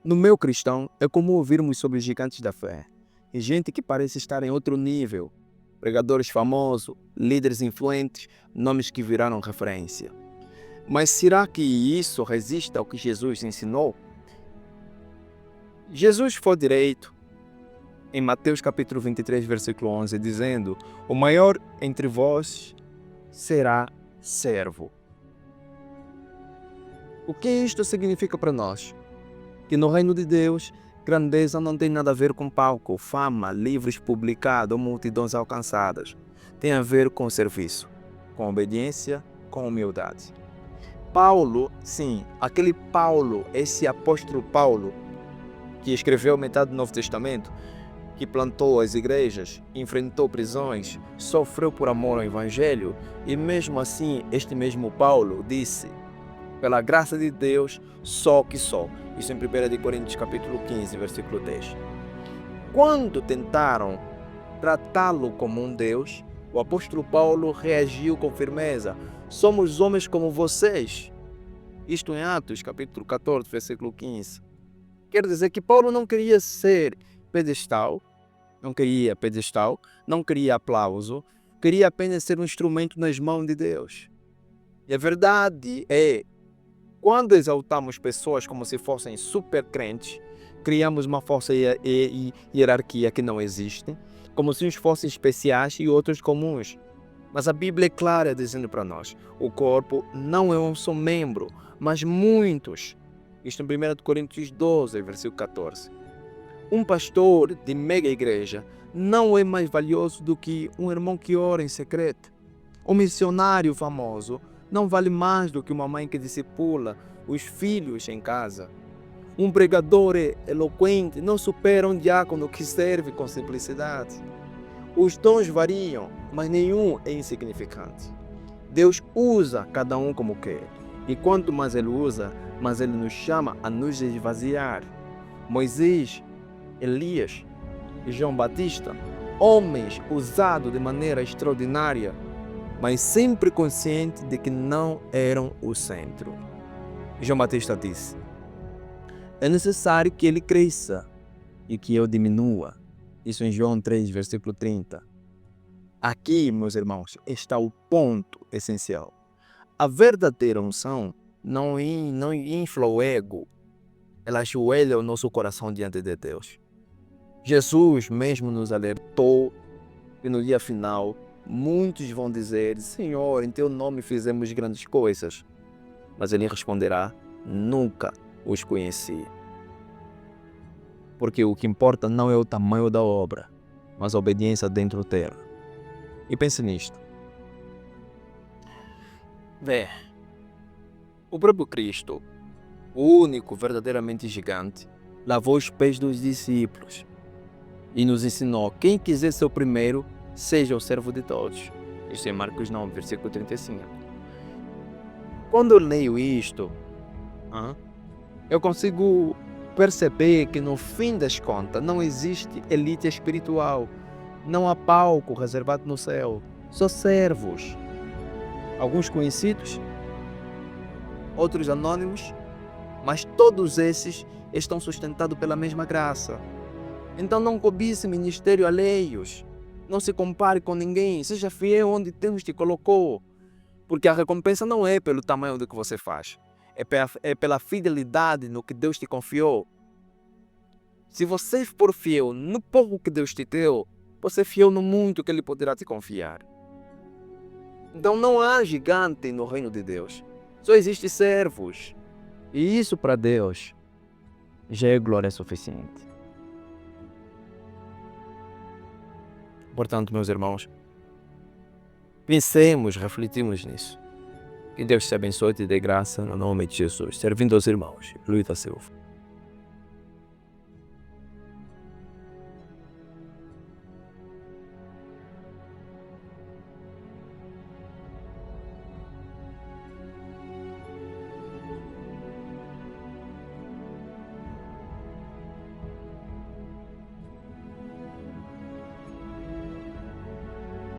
No meio cristão, é comum ouvirmos sobre gigantes da fé e gente que parece estar em outro nível, pregadores famosos, líderes influentes, nomes que viraram referência. Mas será que isso resiste ao que Jesus ensinou? Jesus foi direito em Mateus capítulo 23, versículo 11, dizendo: "O maior entre vós será servo." O que isto significa para nós? Que no reino de Deus, grandeza não tem nada a ver com palco, fama, livros publicados ou multidões alcançadas. Tem a ver com serviço, com obediência, com humildade. Paulo, sim, aquele Paulo, esse apóstolo Paulo, que escreveu metade do Novo Testamento, que plantou as igrejas, enfrentou prisões, sofreu por amor ao Evangelho, e mesmo assim este mesmo Paulo disse: "Pela graça de Deus, só que sou." Isso em 1 Coríntios capítulo 15, versículo 10. Quando tentaram tratá-lo como um Deus, o apóstolo Paulo reagiu com firmeza: "Somos homens como vocês." Isto em Atos capítulo 14, versículo 15. Quer dizer que Paulo não queria ser pedestal, não queria aplauso, queria apenas ser um instrumento nas mãos de Deus. E a verdade é, quando exaltamos pessoas como se fossem super crentes, criamos uma força e hierarquia que não existe, como se uns fossem especiais e outros comuns. Mas a Bíblia é clara dizendo para nós: o corpo não é um só membro, mas muitos. Isto em 1 Coríntios 12, versículo 14. Um pastor de mega igreja não é mais valioso do que um irmão que ora em secreto. Um missionário famoso não vale mais do que uma mãe que discipula os filhos em casa. Um pregador eloquente não supera um diácono que serve com simplicidade. Os dons variam, mas nenhum é insignificante. Deus usa cada um como quer. E quanto mais Ele usa, mais Ele nos chama a nos esvaziar. Moisés, Elias e João Batista, homens usados de maneira extraordinária, mas sempre conscientes de que não eram o centro. João Batista disse: "É necessário que ele cresça e que eu diminua." Isso em João 3, versículo 30. Aqui, meus irmãos, está o ponto essencial. A verdadeira unção não infla o ego, ela ajoelha o nosso coração diante de Deus. Jesus mesmo nos alertou que no dia final muitos vão dizer: "Senhor, em teu nome fizemos grandes coisas." Mas ele responderá: "Nunca os conheci." Porque o que importa não é o tamanho da obra, mas a obediência dentro dela. E pense nisto. Vê, o próprio Cristo, o único verdadeiramente gigante, lavou os pés dos discípulos e nos ensinou: quem quiser ser o primeiro, seja o servo de todos. Isso é Marcos 9, versículo 35. Quando eu leio isto, eu consigo perceber que no fim das contas não existe elite espiritual, não há palco reservado no céu, só servos. Alguns conhecidos, outros anônimos, mas todos esses estão sustentados pela mesma graça. Então não cobice ministério alheios, não se compare com ninguém, seja fiel onde Deus te colocou, porque a recompensa não é pelo tamanho do que você faz, é pela fidelidade no que Deus te confiou. Se você for fiel no pouco que Deus te deu, você é fiel no muito que Ele poderá te confiar. Então não há gigante no reino de Deus, só existem servos. E isso para Deus já é glória suficiente. Portanto, meus irmãos, pensemos, refletimos nisso. Que Deus te abençoe e te dê graça no nome de Jesus. Servindo aos irmãos, Luís da Silva.